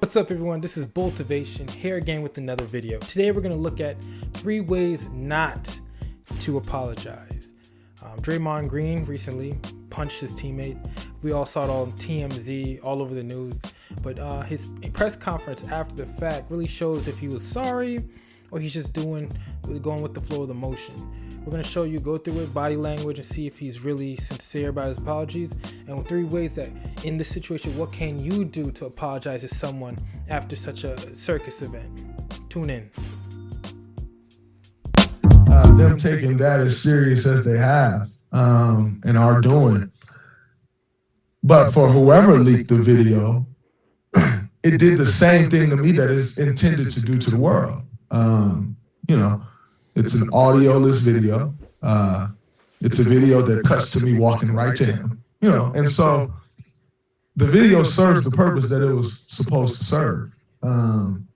What's up everyone, this is Boltivation here again with another video. Today we're going to look at 3 ways not to apologize. Draymond Green recently punched his teammate. We all saw it on TMZ, all over the news. But his press conference after the fact really shows if he was sorry or he's just going with the flow of the motion. We're going to go through it, body language, and see if he's really sincere about his apologies. And with 3 ways that in this situation, what can you do to apologize to someone after such a circus event? Tune in. Them taking that as serious as they have and are doing. But for whoever leaked the video, it did the same thing to me that it's intended to do to the world. It's an audioless video. It's a video that cuts to me walking right to him. And so the video serves the purpose that it was supposed to serve. And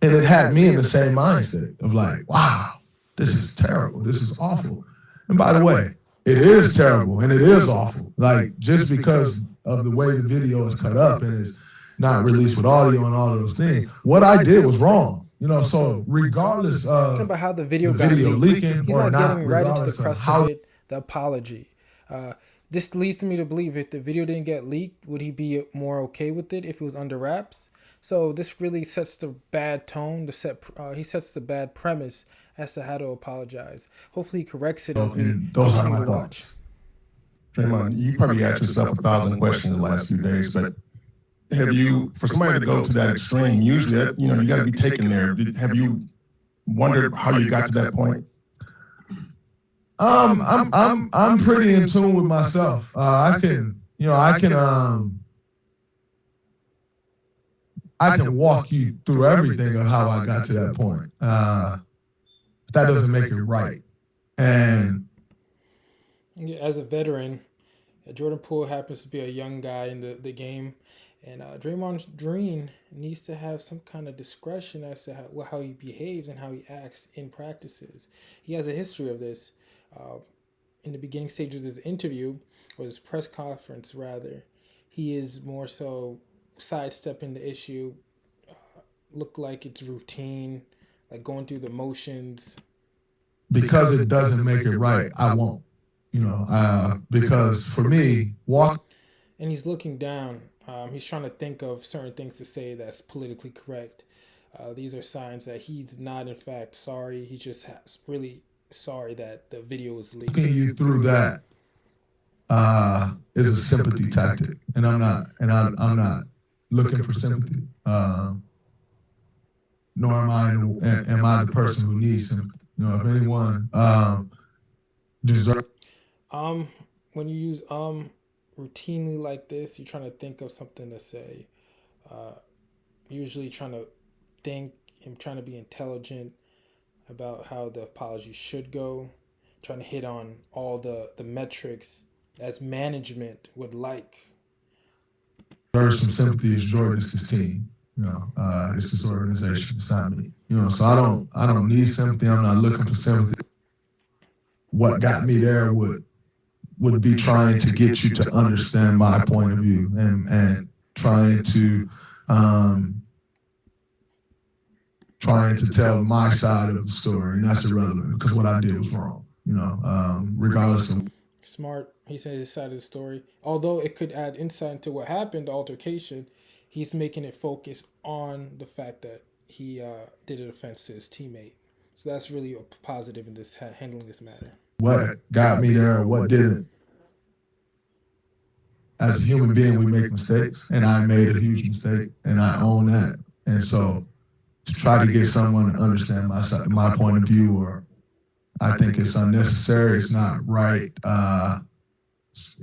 it had me in the same mindset of like, wow, this is terrible. This is awful. And by the way, it is terrible and it is awful. Like, just because of the way the video is cut up and is not released with audio and all of those things, what I did was wrong. So regardless of about how the video leaking, he's or not getting right into the crust how of it, the apology. This leads me to believe if the video didn't get leaked, would he be more okay with it if it was under wraps? So this really sets the bad tone. He sets the bad premise as to how to apologize. Hopefully he corrects it as we those are my watch. thoughts. Draymond, you probably asked yourself 1,000 questions in the last few days, but have you, for somebody to go to that extreme, usually that, you got to be taken there. Have you wondered how you got to that point? I'm pretty in tune with myself. I can walk you through everything of how I got to that point. That doesn't make it right. And as a veteran, Jordan Poole happens to be a young guy in the game. And Draymond Green needs to have some kind of discretion as to how he behaves and how he acts in practices. He has a history of this. In the beginning stages of his interview, or his press conference rather, he is more so sidestepping the issue, look like it's routine, like going through the motions. Because it doesn't make it right, I won't. Because for me, and he's looking down. He's trying to think of certain things to say that's politically correct. These are signs that he's not, in fact, sorry. He's just really sorry that the video was leaked. Walking you through that is a sympathy tactic, and I'm not looking for sympathy. Nor am I the person who needs sympathy. If anyone deserves. When you use routinely like this, you're trying to think of something to say. Usually trying to think and trying to be intelligent about how the apology should go. Trying to hit on all the metrics as management would like. There's some sympathy. Is Jordan, it's this team. It's this organization. It's not me. So I don't need sympathy. I'm not looking for sympathy. What got me there would be trying to get you to understand my point of view and trying to tell my side of the story, and that's irrelevant because what I did was wrong. Regardless of. Smart. He said his side of the story. Although it could add insight into what happened, the altercation, he's making it focus on the fact that he did an offense to his teammate. So that's really a positive in this handling this matter. What got me there or what didn't. As a human being, we make mistakes, and I made a huge mistake, and I own that. And so to try to get someone to understand my point of view, or I think it's unnecessary, it's not right. It's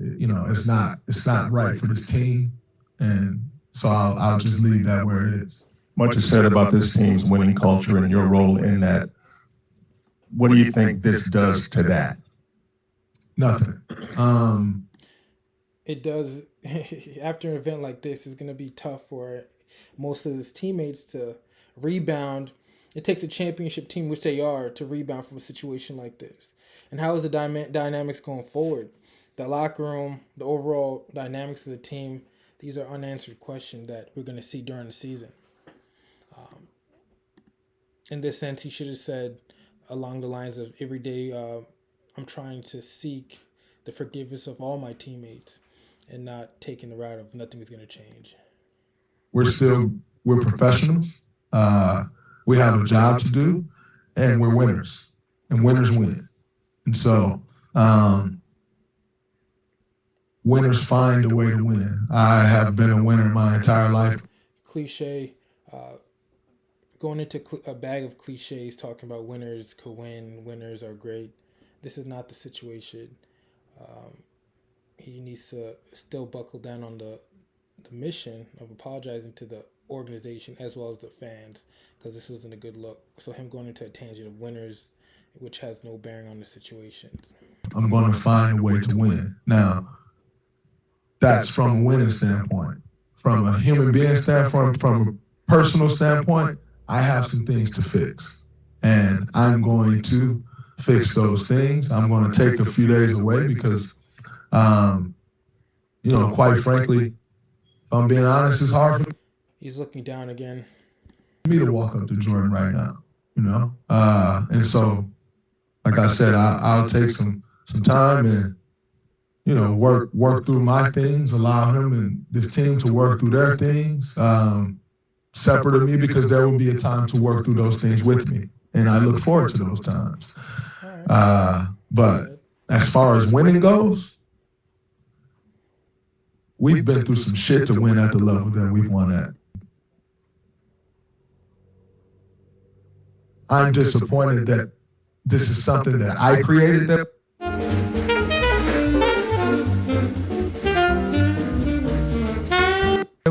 not right for this team, and so I'll just leave that where it is. Much is said about this team's winning culture and your role in that. What do you think this does to that? Nothing. It does. After an event like this, it's going to be tough for most of his teammates to rebound. It takes a championship team, which they are, to rebound from a situation like this. And how is the dynamics going forward? The locker room, the overall dynamics of the team, these are unanswered questions that we're going to see during the season. In this sense, he should have said along the lines of every day, I'm trying to seek the forgiveness of all my teammates and not taking the route of nothing is going to change. We're professionals. Uh, we have a job to do, and we're winners, and winners win. And so, winners find a way to win. I have been a winner my entire life. Cliche, going into a bag of cliches, talking about winners could win, winners are great. This is not the situation. He needs to still buckle down on the mission of apologizing to the organization as well as the fans, because this wasn't a good look. So him going into a tangent of winners, which has no bearing on the situation. I'm going to find a way to win. Now, that's from a winning standpoint. From a human being standpoint, from a personal standpoint, I have some things to fix. And I'm going to fix those things. I'm going to take a few days away because, quite frankly, if I'm being honest, it's hard for He's looking down again. me to walk up to Jordan right now, and so, like I said, I'll take some time and, work through my things, allow him and this team to work through their things, separate of me, because there will be a time to work through those things with me. And I look forward to those times. But as far as winning goes, we've been through some shit to win at the level that we've won at. I'm disappointed that this is something that I created that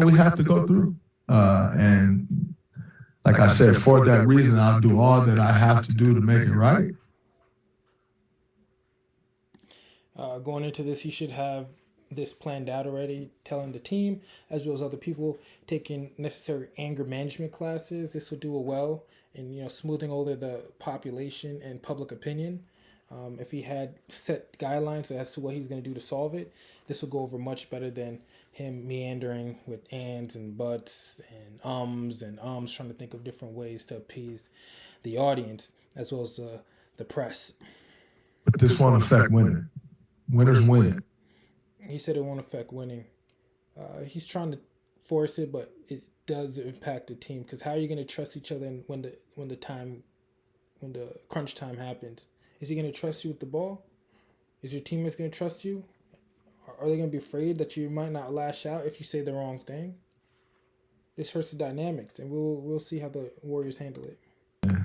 we have to go through. And like I said, for that reason, I'll do all that I have to do to make it right. Going into this, he should have this planned out already, telling the team as well as other people, taking necessary anger management classes. This will do it well in smoothing over the population and public opinion. If he had set guidelines as to what he's going to do to solve it, this will go over much better than him meandering with ands and buts and ums, trying to think of different ways to appease the audience as well as the press. But this won't affect winning. Winners win. He said it won't affect winning. He's trying to force it, but it does impact the team, because how are you going to trust each other when the crunch time happens? Is he going to trust you with the ball? Is your teammates going to trust you? Are they going to be afraid that you might not lash out if you say the wrong thing? This hurts the dynamics, and we'll see how the Warriors handle it.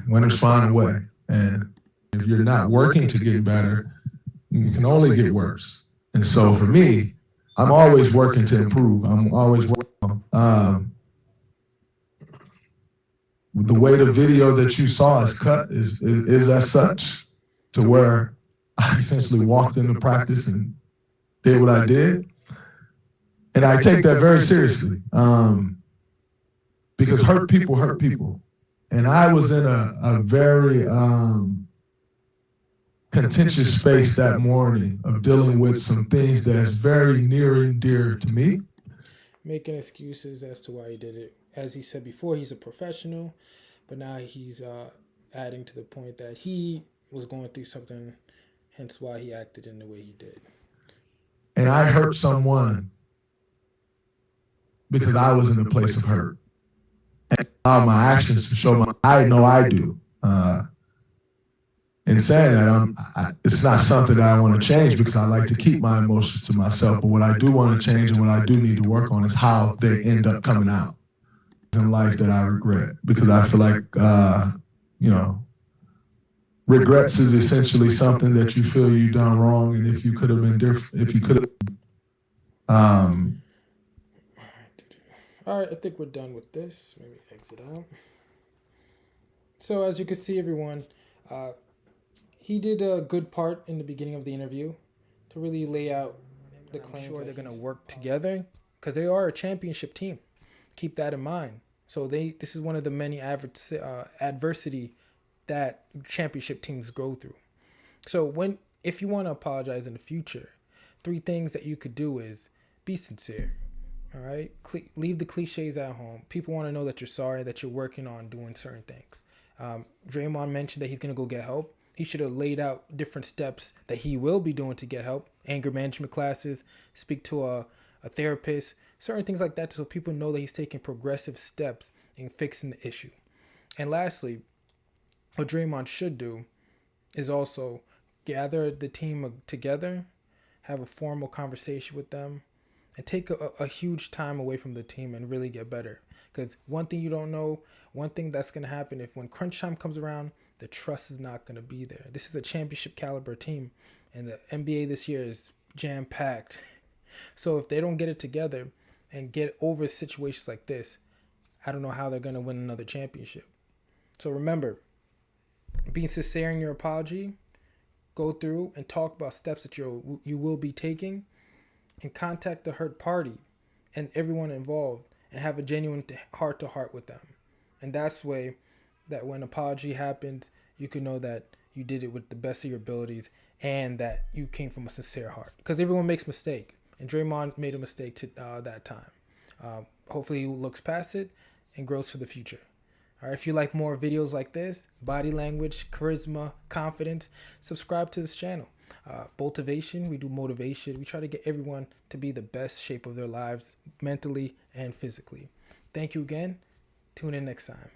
Winners find a way, and if you're not working to get better, you can only get worse. And so for me, I'm always working to improve. I'm always working. The way the video that you saw is cut is as such, to where I essentially walked into practice and did what I did. And I take that very seriously, because hurt people. And I was in a very contentious space that morning of dealing with some things that's very near and dear to me. Making excuses as to why he did it. As he said before, he's a professional, but now he's adding to the point that he was going through something, hence why he acted in the way he did. And I hurt someone because I was in a place of hurt. And allow my actions to show I know I do. In saying that, it's not something that I want to change, because I like to keep my emotions to myself. But what I do want to change and what I do need to work on is how they end up coming out in life that I regret. Because I feel like, regrets is essentially something that you feel you've done wrong, and if you could have been different, if you could have. All right, I think we're done with this. Maybe exit out. So as you can see, everyone, he did a good part in the beginning of the interview to really lay out the claims. I'm sure they're going to work together, because they are a championship team. Keep that in mind. So this is one of the many adversity that championship teams go through. So if you want to apologize in the future, 3 things that you could do is be sincere. All right, leave the cliches at home. People want to know that you're sorry, that you're working on doing certain things. Draymond mentioned that he's going to go get help. He should have laid out different steps that he will be doing to get help. Anger management classes, speak to a therapist, certain things like that, so people know that he's taking progressive steps in fixing the issue. And lastly, what Draymond should do is also gather the team together, have a formal conversation with them, and take a huge time away from the team and really get better. Because one thing you don't know, one thing that's going to happen, if when crunch time comes around, the trust is not going to be there. This is a championship caliber team, and the NBA this year is jam-packed. So if they don't get it together and get over situations like this, I don't know how they're going to win another championship. So remember, being sincere in your apology, go through and talk about steps that you will be taking, and contact the hurt party and everyone involved and have a genuine heart-to-heart with them. And that's way that when apology happens, you can know that you did it with the best of your abilities and that you came from a sincere heart. Because everyone makes mistakes, and Draymond made a mistake that time. Hopefully he looks past it and grows for the future. All right, if you like more videos like this, body language, charisma, confidence, subscribe to this channel. Motivation, we do motivation. We try to get everyone to be the best shape of their lives, mentally and physically. Thank you again. Tune in next time.